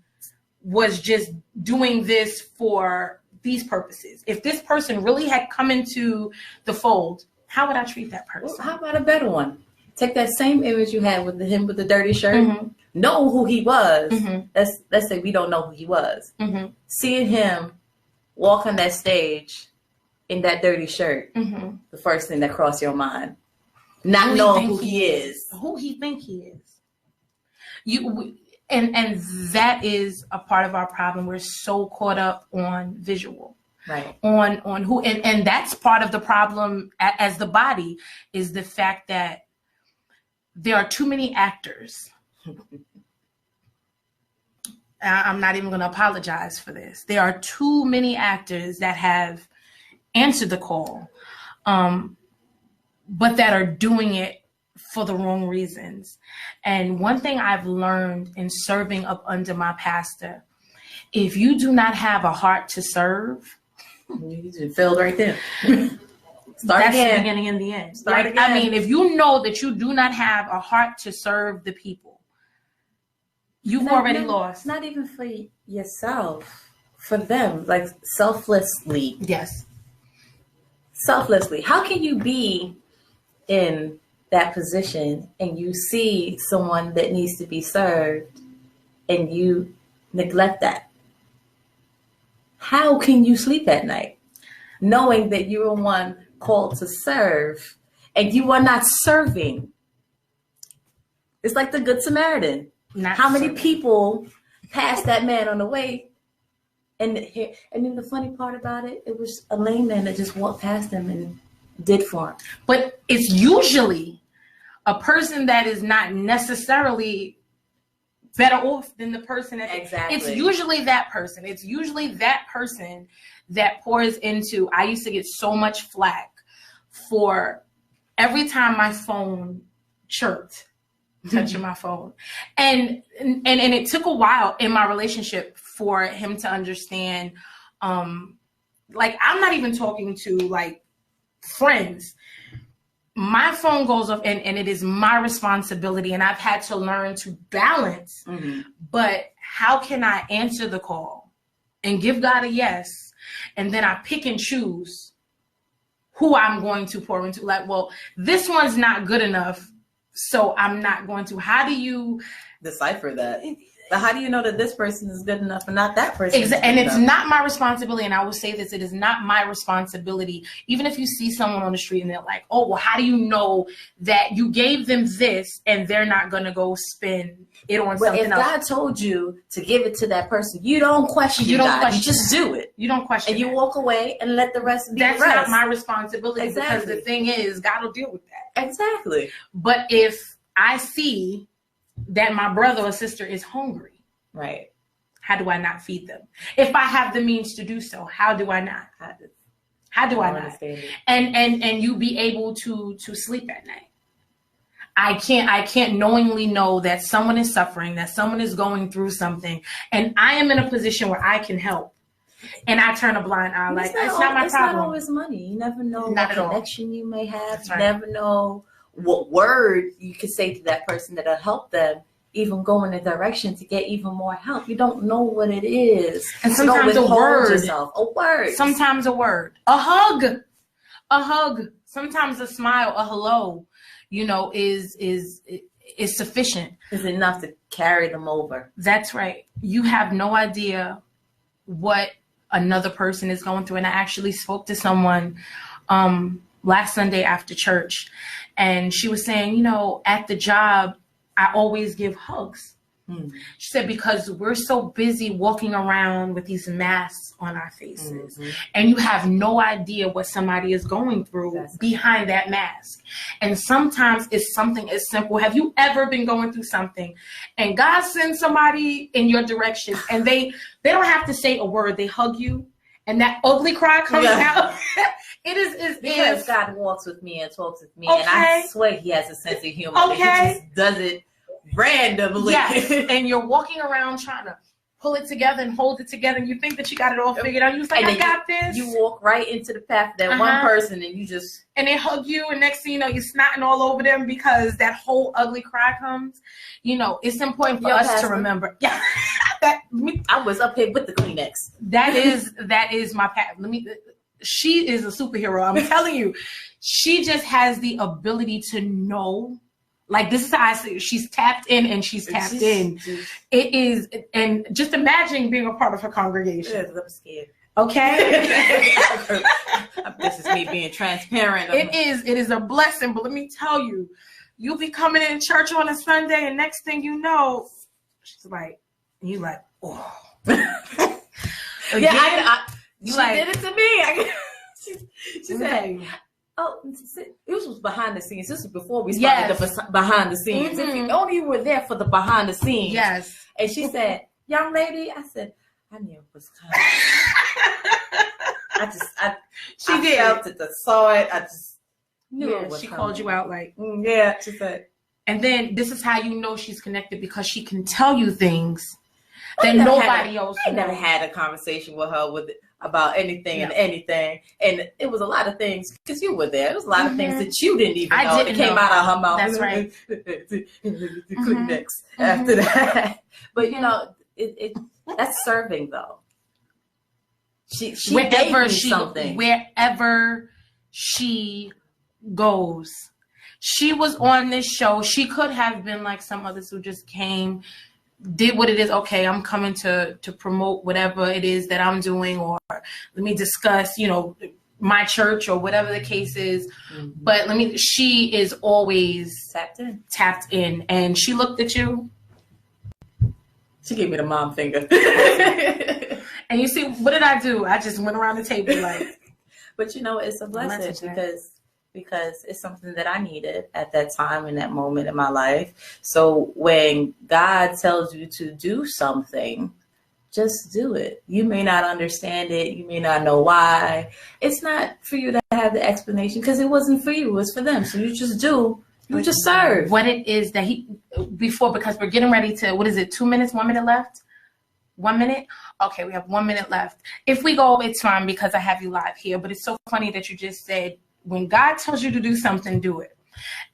was just doing this for these purposes? If this person really had come into the fold, how would I treat that person? Well, how about a better one? Take that same image you had with him with the dirty shirt. Know who he was. Let's say we don't know who he was. Seeing him walk on that stage in that dirty shirt, the first thing that crossed your mind. Not knowing who he is. Who he think he is. And that is a part of our problem. We're so caught up on visual. Right. On who, and that's part of the problem as the body, is the fact that there are too many actors. I'm not even going to apologize for this. There are too many actors that have answered the call, but that are doing it for the wrong reasons. And one thing I've learned in serving up under my pastor, if you do not have a heart to serve, you just failed right there. That's the beginning and the end. I mean, if you know that you do not have a heart to serve the people, you've already lost. Not even for yourself, for them, like selflessly. Yes. Selflessly. How can you be in that position and you see someone that needs to be served and you neglect that? How can you sleep at night knowing that you're one called to serve and you are not serving? It's like the Good Samaritan. How many people passed that man on the way? And then the funny part about it, it was a lame man that just walked past him and did for him. But it's usually a person that is not necessarily better off than the person that exactly. It's usually that person. It's usually that person that pours into. I used to get so much flack for every time my phone chirped, touching my phone, and it took a while in my relationship for him to understand. Like, I'm not even talking to like friends. My phone goes off and it is my responsibility, and I've had to learn to balance. But how can I answer the call and give God a yes, and then I pick and choose who I'm going to pour into? Like, well, this one's not good enough, so I'm not going to. How do you decipher that? But how do you know that this person is good enough and not that person? And it's not my responsibility. And I will say this, it is not my responsibility. Even if you see someone on the street and they're like, oh, well, how do you know that you gave them this and they're not going to go spend it on something else? If God told you to give it to that person, you don't question God. You just do it. You don't question and you walk away and let the rest be That's the rest. Not my responsibility. Exactly. Because the thing is, God will deal with that. Exactly. But if I see that my brother or sister is hungry, right, how do I not feed them? If I have the means to do so, how do I not? How do I not? And you be able to sleep at night. I can't knowingly know that someone is suffering, that someone is going through something, and I am in a position where I can help, and I turn a blind eye. Like, it's not my problem. It's not always money. You never know what connection you may have. That's you right. Never know what word you could say to that person that'll help them even go in a direction to get even more help. You don't know what it is. And sometimes a word. Sometimes a word. A hug. Sometimes a smile, a hello. is sufficient. It's enough to carry them over. That's right. You have no idea what another person is going through. And I actually spoke to someone last Sunday after church, and she was saying, at the job, I always give hugs. She said, because we're so busy walking around with these masks on our faces, and you have no idea what somebody is going through behind that mask. And sometimes it's something as simple. Have you ever been going through something and God sends somebody in your direction and they don't have to say a word, they hug you, and that ugly cry comes out? It is because God walks with me and talks with me, and I swear He has a sense of humor. He just does it randomly. Yes. And you're walking around trying to pull it together and hold it together, and you think that you got it all figured out. You're like, I got this. You walk right into the path of that one person, and you just... And they hug you, and next thing you know, you're snotting all over them because that whole ugly cry comes. It's important for us to remember. Yeah. I was up here with the Kleenex. That is my path. She is a superhero. I'm telling you. She just has the ability to know. Like, this is how I see it. She's tapped in and she's tapped in. It is, and just imagine being a part of her congregation. I'm scared. Okay? This is me being transparent. It is a blessing, but let me tell you, you'll be coming in church on a Sunday, and next thing you know, she's like, you like, oh. Again, she did it to me. She said, oh, it was behind the scenes. This was before we started the behind the scenes. If you only were there for the behind the scenes. Yes. And she said, young lady, I said, I knew it was coming. I felt it, I saw it. I just knew it was she coming. called you out like, yeah, she said. And then this is how you know she's connected, because she can tell you things that nobody else knows. I never had a conversation with her about anything and anything. And it was a lot of things, because you were there. It was a lot of things that you didn't even know. It came out of her mouth. That's right. Kleenex after that. But, that's serving, though. She wherever she goes. She was on this show. She could have been like some others who just came, did what it is. Okay, I'm coming to promote whatever it is that I'm doing, or let me discuss, my church or whatever the case is. But she is always tapped in. And she looked at you. She gave me the mom finger. And you see, what did I do? I just went around the table like. But it's a blessing because it's something that I needed at that time, in that moment in my life. So when God tells you to do something, just do it. You may not understand it. You may not know why. It's not for you to have the explanation, because it wasn't for you. It was for them. So you just do. You just serve. What it is that because we're getting ready to, what is it, 2 minutes, 1 minute left? 1 minute? Okay, we have 1 minute left. If we go, it's fine because I have you live here. But it's so funny that you just said, when God tells you to do something, do it.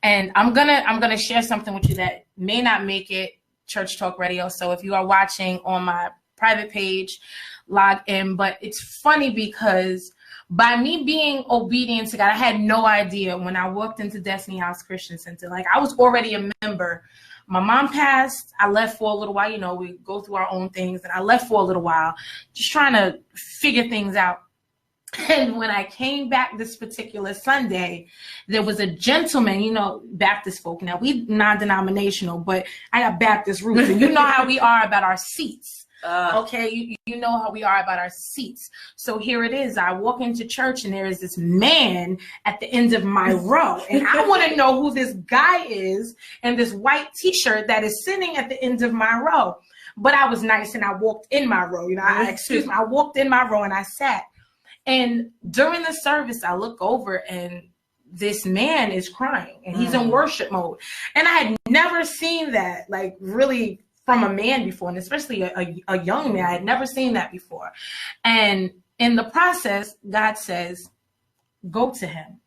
And I'm gonna share something with you that may not make it Church Talk Radio. So if you are watching on my private page, log in. But it's funny because by me being obedient to God, I had no idea when I walked into Destiny House Christian Center. Like, I was already a member. My mom passed. I left for a little while. We go through our own things. And I left for a little while, just trying to figure things out. And when I came back this particular Sunday, there was a gentleman, Baptist folk. Now, we non-denominational, but I got Baptist roots. And you know how we are about our seats. Okay, you know how we are about our seats. So here it is. I walk into church and there is this man at the end of my row. And I want to know who this guy is in this white t-shirt that is sitting at the end of my row. But I was nice and I walked in my row. I walked in my row and I sat. And during the service, I look over and this man is crying and he's in worship mode. And I had never seen that, like, really from a man before, and especially a young man. I had never seen that before. And in the process, God says, go to him.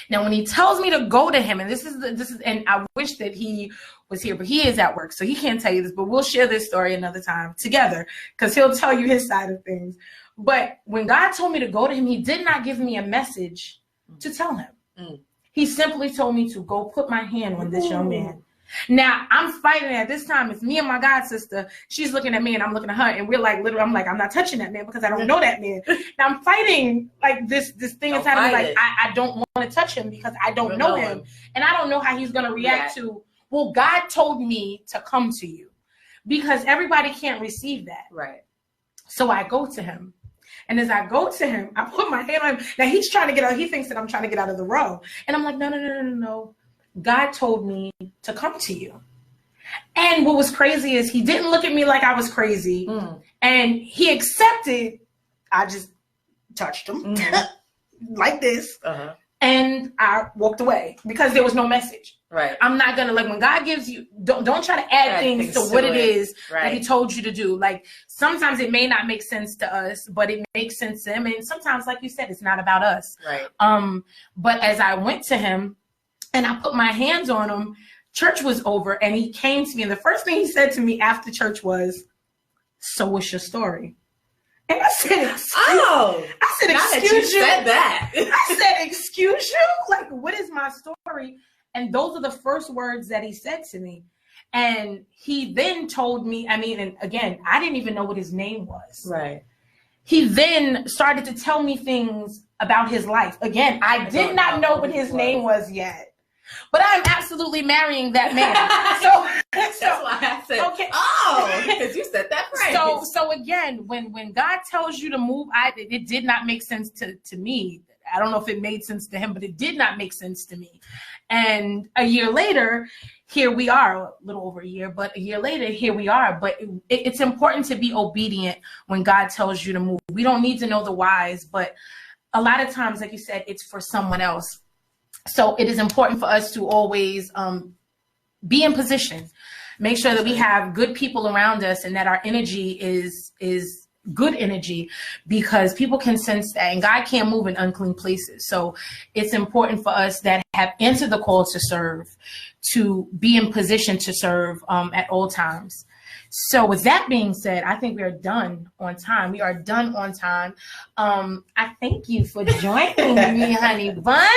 Now, when he tells me to go to him, and this is, and I wish that he was here, but he is at work, so he can't tell you this, but we'll share this story another time together, because he'll tell you his side of things. But when God told me to go to him, he did not give me a message to tell him. He simply told me to go put my hand on this young man. Now, I'm fighting at this time. It's me and my god sister. She's looking at me and I'm looking at her. And we're like, literally, I'm like, I'm not touching that man because I don't know that man. Now, I'm fighting like this thing inside of me. Like, I don't want to touch him because I don't know him. And I don't know how he's going to react to, well, God told me to come to you. Because everybody can't receive that. Right. So I go to him. And as I go to him, I put my hand on him. Now, he's trying to get out. He thinks that I'm trying to get out of the row. And I'm like, no. God told me to come to you. And what was crazy is he didn't look at me like I was crazy. And he accepted. I just touched him like this. And I walked away because there was no message. Right. I'm not going to, like, when God gives you, don't try to add things to what it is that he told you to do. Like, sometimes it may not make sense to us, but it makes sense to him. And sometimes, like you said, it's not about us. Right. But as I went to him and I put my hands on him, church was over and he came to me. And the first thing he said to me after church was, so what's your story? And I said, excuse you. Said that. I said, excuse you? Like, what is my story? And those are the first words that he said to me. And he then told me, I mean, and again, I didn't even know what his name was. Right. He then started to tell me things about his life. Again, I did not know what his name was yet. But I'm absolutely marrying that man. That's why I said, okay. Oh, because you said that phrase. So again, when God tells you to move, it did not make sense to me. I don't know if it made sense to him, but it did not make sense to me. And a year later, here we are, a little over a year, but a year later, here we are. But it's important to be obedient when God tells you to move. We don't need to know the whys, but a lot of times, like you said, it's for someone else. So it is important for us to always be in position, make sure that we have good people around us and that our energy is good energy, because people can sense that and God can't move in unclean places. So it's important for us that have answered the call to serve to be in position to serve at all times. So with that being said, I think we are done on time. We are done on time. I thank you for joining me, honey bun.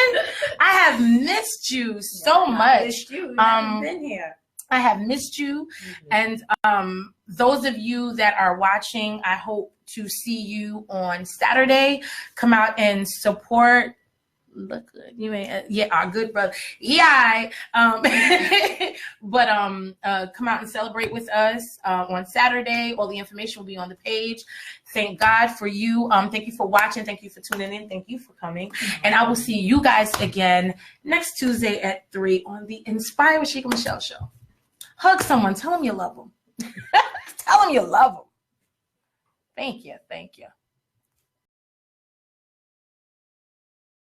I have missed you so much. Missed you. You haven't been here. I have missed you. And those of you that are watching, I hope to see you on Saturday. Come out and support. Look good. You ain't, our good brother. Yeah. But come out and celebrate with us on Saturday. All the information will be on the page. Thank God for you. Thank you for watching. Thank you for tuning in. Thank you for coming. And I will see you guys again next Tuesday at 3 on the Inspire with Shika My'Chelle show. Hug someone. Tell them you love them. Tell them you love them. Thank you. Thank you.